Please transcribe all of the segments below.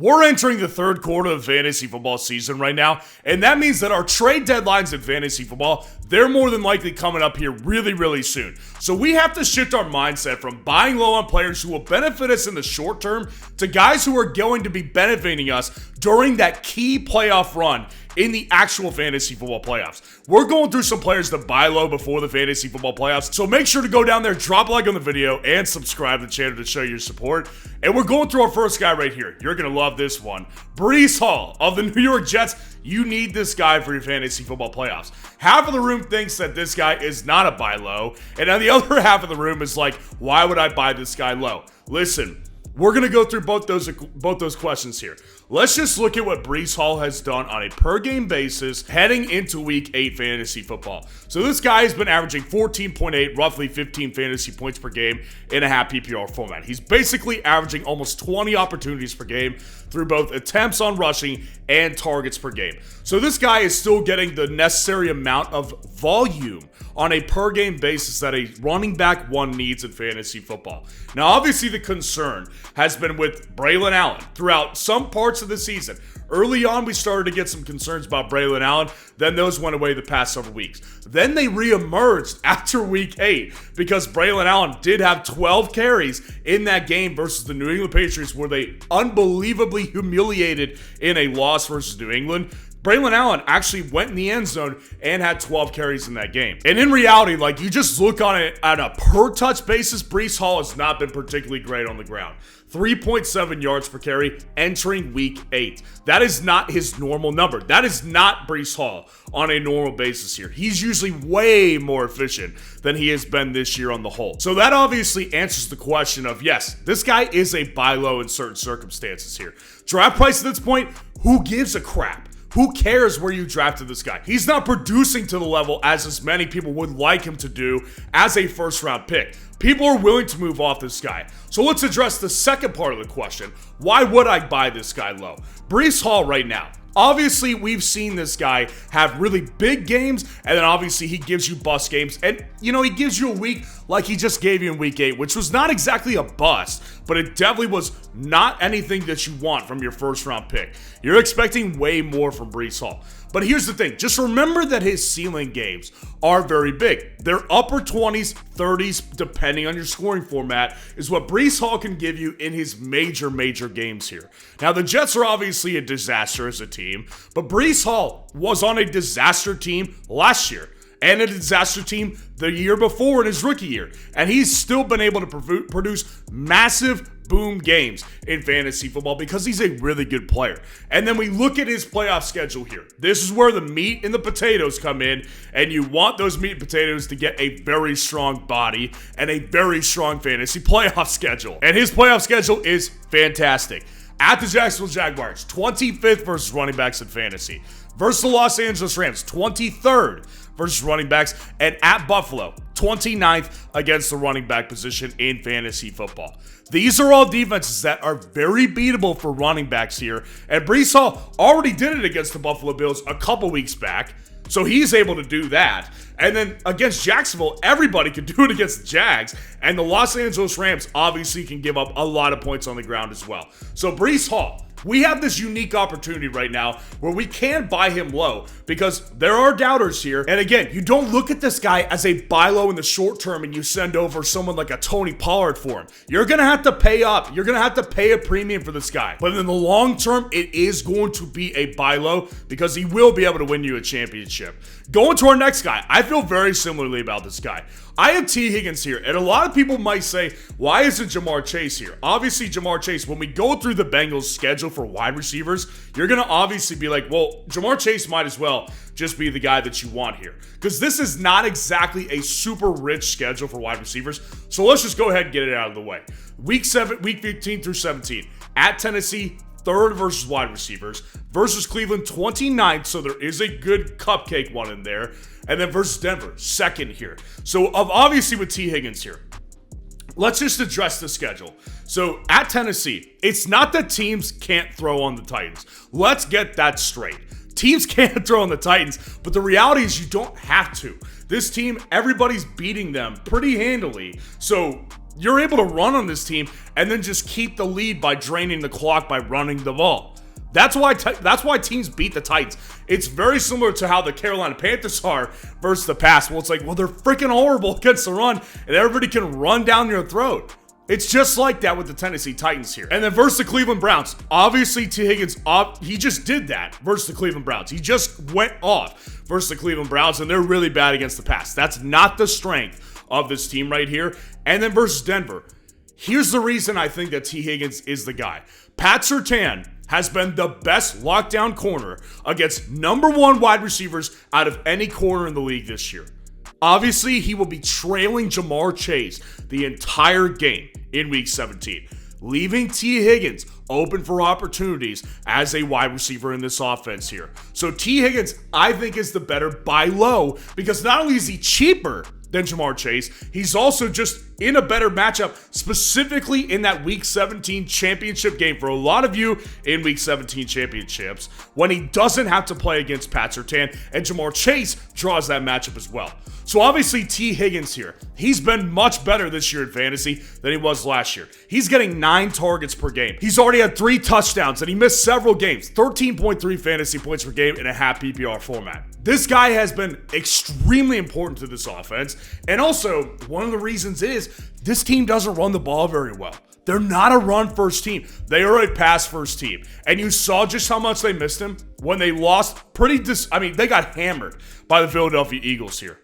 We're entering the third quarter of fantasy football season right now, and that means that our trade deadlines in fantasy football, they're more than likely coming up here really soon. So we have to shift our mindset from buying low on players who will benefit us in the short term to guys who are going to be benefiting us during that key playoff run in the actual fantasy football playoffs. We're going through some players to buy low before the fantasy football playoffs, so make sure to go down there, drop a like on the video, and subscribe to the channel to show your support. And we're going through our first guy right here. You're going to love this one. Breece Hall of the New York Jets. You need this guy for your fantasy football playoffs. Half of the room thinks that this guy is not a buy low, and then the other half of the room is like, why would I buy this guy low? Listen, we're going to go through both those questions here. Let's just look at what Breece Hall has done on a per-game basis heading into Week 8 fantasy football. So this guy has been averaging 14.8, roughly 15 fantasy points per game in a half PPR format. He's basically averaging almost 20 opportunities per game through both attempts on rushing and targets per game. So this guy is still getting the necessary amount of volume on a per-game basis that a running back one needs in fantasy football. Now, obviously, the concern has been with Braylon Allen throughout some parts of the season. Early on, we started to get some concerns about Braylon Allen. Then those went away the past several weeks. Then they reemerged after Week 8 because Braylon Allen did have 12 carries in that game versus the New England Patriots, where they unbelievably humiliated in a loss versus New England. Braylon Allen actually went in the end zone and had 12 carries in that game. And in reality, like, you just look on it at a per touch basis, Breece Hall has not been particularly great on the ground. 3.7 yards per carry entering Week 8. That is not his normal number. That is not Breece Hall on a normal basis here. He's usually way more efficient than he has been this year on the whole. So that obviously answers the question of, yes, this guy is a buy low in certain circumstances here. Draft price at this point, who gives a crap? Who cares where you drafted this guy? He's not producing to the level as many people would like him to do as a first-round pick. People are willing to move off this guy. So let's address the second part of the question. Why would I buy this guy low? Breece Hall right now. Obviously, we've seen this guy have really big games, and then obviously he gives you bust games. And, you know, he gives you a week like he just gave you in Week 8, which was not exactly a bust, but it definitely was not anything that you want from your first-round pick. You're expecting way more from Breece Hall. But here's the thing. Just remember that his ceiling games are very big. They're upper 20s, 30s, depending on your scoring format, is what Breece Hall can give you in his major games here. Now, the Jets are obviously a disaster as a team, but Breece Hall was on a disaster team last year and a disaster team the year before in his rookie year. And he's still been able to produce massive boom games in fantasy football because he's a really good player. And then we look at his playoff schedule here. This is where the meat and the potatoes come in, and you want those meat and potatoes to get a very strong body and a very strong fantasy playoff schedule. And his playoff schedule is fantastic. At the Jacksonville Jaguars, 25th versus running backs in fantasy. Versus the Los Angeles Rams, 23rd versus running backs. And at Buffalo, 29th against the running back position in fantasy football. These are all defenses that are very beatable for running backs here. And Breece Hall already did it against the Buffalo Bills a couple weeks back. So he's able to do that. And then against Jacksonville, everybody can do it against the Jags. And the Los Angeles Rams obviously can give up a lot of points on the ground as well. So Breece Hall, we have this unique opportunity right now where we can buy him low because there are doubters here. And again, you don't look at this guy as a buy low in the short term and you send over someone like a Tony Pollard for him. You're going to have to pay up. You're going to have to pay a premium for this guy. But in the long term, it is going to be a buy low because he will be able to win you a championship. Going to our next guy, I feel very similarly about this guy. I have T. Higgins here, and a lot of people might say, why isn't Jamar Chase here? Obviously, Jamar Chase, when we go through the Bengals' schedule for wide receivers, you're going to obviously be like, well, Jamar Chase might as well just be the guy that you want here. Because this is not exactly a super rich schedule for wide receivers, so let's just go ahead and get it out of the way. Week 15 through 17, at Tennessee, 3rd versus wide receivers, versus Cleveland, 29th, so there is a good cupcake one in there. And then versus Denver, 2nd here. So obviously with T. Higgins here, let's just address the schedule. So at Tennessee, it's not that teams can't throw on the Titans. Let's get that straight. Teams can't throw on the Titans, but the reality is you don't have to. This team, everybody's beating them pretty handily. So You're able to run on this team and then just keep the lead by draining the clock by running the ball. That's why teams beat the Titans. It's very similar to how the Carolina Panthers are versus the pass. Well, it's like, well, they're freaking horrible against the run, and everybody can run down your throat. It's just like that with the Tennessee Titans here. And then versus the Cleveland Browns, obviously T. Higgins, he just did that versus the Cleveland Browns. He just went off versus the Cleveland Browns, and they're really bad against the pass. That's not the strength of this team right here. And then versus Denver, here's the reason I think that T. Higgins is the guy. Pat Surtain has been the best lockdown corner against number one wide receivers out of any corner in the league this year. Obviously, he will be trailing Jamar Chase the entire game in Week 17, leaving T. Higgins open for opportunities as a wide receiver in this offense here. So T. Higgins, I think, is the better buy low because not only is he cheaper than Jamar Chase, he's also just in a better matchup, specifically in that Week 17 championship game. For a lot of you in Week 17 championships, when he doesn't have to play against Pat Surtain, and Jamar Chase draws that matchup as well. So obviously T. Higgins here, he's been much better this year in fantasy than he was last year. He's getting 9 targets per game. He's already had 3 touchdowns, and he missed several games. 13.3 fantasy points per game in a half PPR format. This guy has been extremely important to this offense, and also one of the reasons is this team doesn't run the ball very well. They're not a run-first team. They are a pass-first team. And you saw just how much they missed him when they lost they got hammered by the Philadelphia Eagles here.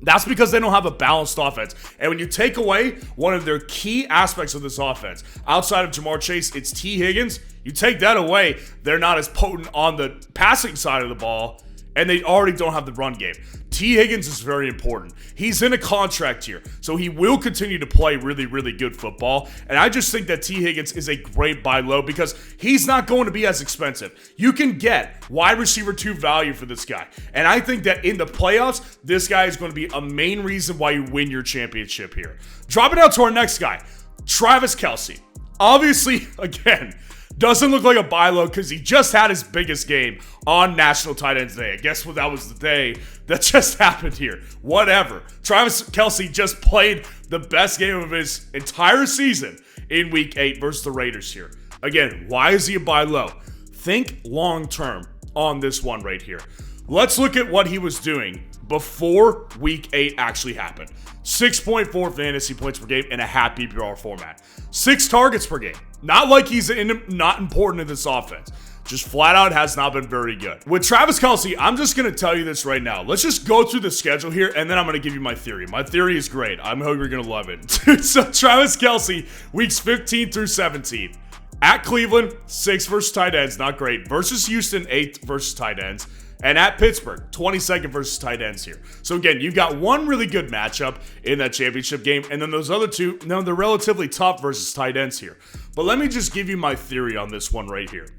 That's because they don't have a balanced offense. And when you take away one of their key aspects of this offense, outside of Jamar Chase, it's T. Higgins. You take that away, they're not as potent on the passing side of the ball, and they already don't have the run game. T. Higgins is very important. He's in a contract here, so he will continue to play really, really good football. And I just think that T. Higgins is a great buy low because he's not going to be as expensive. You can get wide receiver 2 value for this guy. And I think that in the playoffs, this guy is going to be a main reason why you win your championship here. Dropping out to our next guy, Travis Kelce. Obviously, again, doesn't look like a buy low because he just had his biggest game on National Tight Ends Day. I guess that was the day that just happened here. Whatever. Travis Kelce just played the best game of his entire season in Week 8 versus the Raiders here. Again, why is he a buy low? Think long term on this one right here. Let's look at what he was doing before Week 8 actually happened. 6.4 fantasy points per game in a half PPR format. 6 targets per game. Not like he's not important in this offense. Just flat out has not been very good. With Travis Kelce, I'm just going to tell you this right now. Let's just go through the schedule here, and then I'm going to give you my theory. My theory is great. I hope you're going to love it. So Travis Kelce, weeks 15 through 17. At Cleveland, 6 versus tight ends, not great. Versus Houston, 8 versus tight ends. And at Pittsburgh, 22nd versus tight ends here. So again, you've got one really good matchup in that championship game, and then those other two, no, they're relatively tough versus tight ends here. But let me just give you my theory on this one right here.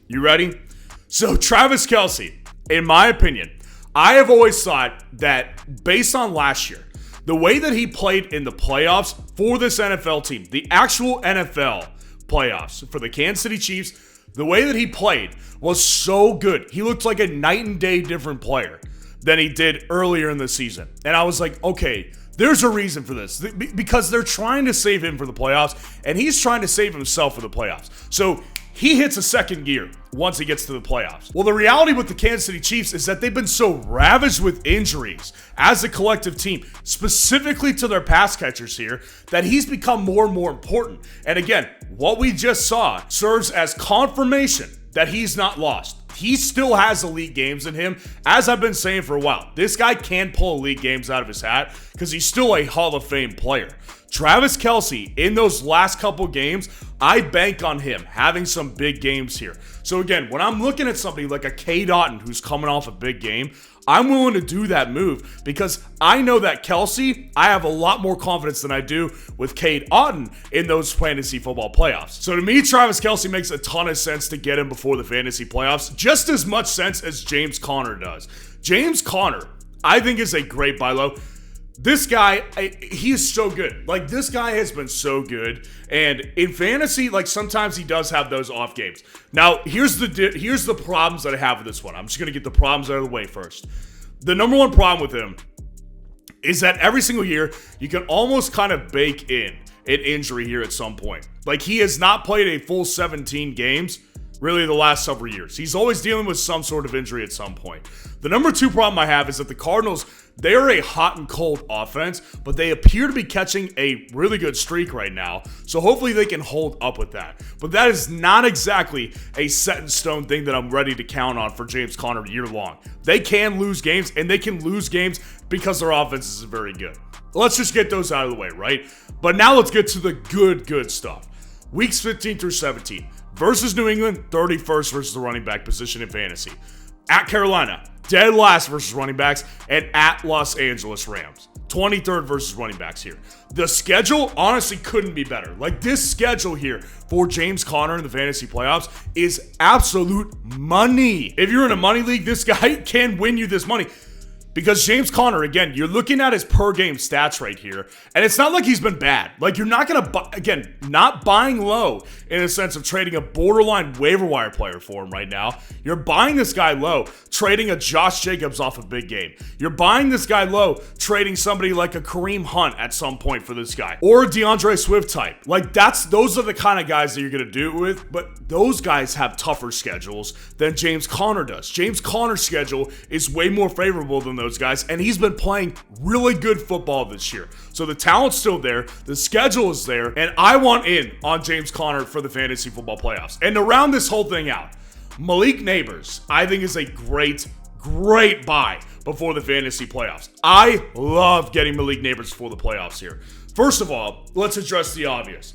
You ready? So Travis Kelce, in my opinion, I have always thought that based on last year, the way that he played in the playoffs for this NFL team, the actual NFL playoffs for the Kansas City Chiefs, the way that he played was so good. He looked like a night and day different player than he did earlier in the season. And I was like, okay, there's a reason for this. Because they're trying to save him for the playoffs, and he's trying to save himself for the playoffs. So he hits a second gear once he gets to the playoffs. Well, the reality with the Kansas City Chiefs is that they've been so ravaged with injuries as a collective team, specifically to their pass catchers here, that he's become more and more important. And again, what we just saw serves as confirmation that he's not lost. He still has elite games in him, as I've been saying for a while. This guy can pull elite games out of his hat because he's still a Hall of Fame player. Travis Kelce, in those last couple games, I bank on him having some big games here. So again, when I'm looking at somebody like a Cade Otton who's coming off a big game, I'm willing to do that move because I know that Kelce, I have a lot more confidence than I do with Cade Otton in those fantasy football playoffs. So to me, Travis Kelce makes a ton of sense to get him before the fantasy playoffs, just as much sense as James Conner does. James Conner, I think, is a great buy low. This guy, he is so good. Like, this guy has been so good. And in fantasy, like, sometimes he does have those off games. Now, here's the problems that I have with this one. I'm just going to get the problems out of the way first. The number one problem with him is that every single year, you can almost kind of bake in an injury here at some point. Like, he has not played a full 17 games really the last several years. He's always dealing with some sort of injury at some point. The number 2 problem I have is that the Cardinals, they are a hot and cold offense, but they appear to be catching a really good streak right now. So hopefully they can hold up with that. But that is not exactly a set in stone thing that I'm ready to count on for James Conner year long. They can lose games, and they can lose games because their offense is very good. Let's just get those out of the way, right? But now let's get to the good stuff. Weeks 15 through 17. Versus New England, 31st versus the running back position in fantasy. At Carolina, dead last versus running backs. And at Los Angeles Rams, 23rd versus running backs here. The schedule honestly couldn't be better. Like, this schedule here for James Conner in the fantasy playoffs is absolute money. If you're in a money league, this guy can win you this money. Because James Conner, again, you're looking at his per game stats right here, and it's not like he's been bad. Like, you're not going to buy, again, not buying low in a sense of trading a borderline waiver wire player for him right now. You're buying this guy low, trading a Josh Jacobs off a big game. You're buying this guy low, trading somebody like a Kareem Hunt at some point for this guy, or a DeAndre Swift type. Like, those are the kind of guys that you're going to do it with, but those guys have tougher schedules than James Conner does. James Conner's schedule is way more favorable than those guys, and he's been playing really good football this year. So the talent's still there, the schedule is there, and I want in on James Conner for the fantasy football playoffs. And to round this whole thing out, Malik Nabers, I think, is a great buy before the fantasy playoffs. I love getting Malik Nabers before the playoffs here. First of all, let's address the obvious.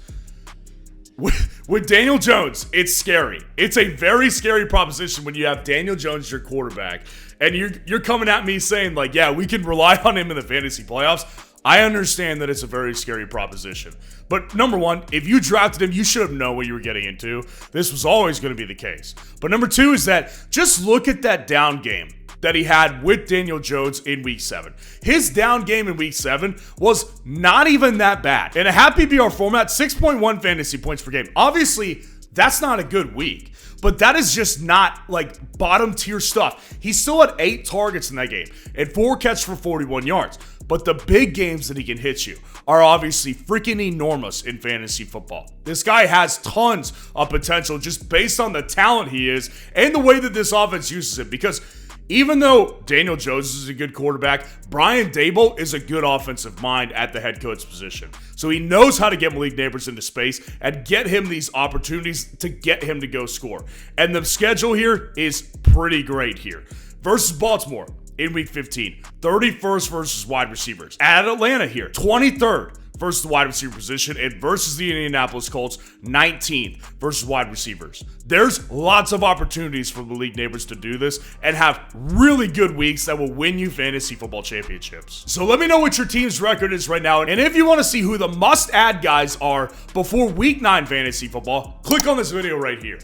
With Daniel Jones, it's scary. It's a very scary proposition when you have Daniel Jones, your quarterback, and you're coming at me saying, like, yeah, we can rely on him in the fantasy playoffs. I understand that it's a very scary proposition. But number one, if you drafted him, you should have known what you were getting into. This was always going to be the case. But number two is that just look at that down game that he had with Daniel Jones in week 7. His down game in week 7 was not even that bad. In a half PPR format, 6.1 fantasy points per game. Obviously, that's not a good week, but that is just not like bottom tier stuff. He still had 8 targets in that game and 4 catches for 41 yards. But the big games that he can hit you are obviously freaking enormous in fantasy football. This guy has tons of potential just based on the talent he is and the way that this offense uses it, because even though Daniel Jones is a good quarterback, Brian Daboll is a good offensive mind at the head coach position. So he knows how to get Malik Nabers into space and get him these opportunities to get him to go score. And the schedule here is pretty great here. Versus Baltimore in week 15, 31st versus wide receivers. At Atlanta here, 23rd versus the wide receiver position, and versus the Indianapolis Colts, 19th versus wide receivers. There's lots of opportunities for Malik Nabers to do this and have really good weeks that will win you fantasy football championships. So let me know what your team's record is right now, and if you want to see who the must-add guys are before week 9 fantasy football, click on this video right here.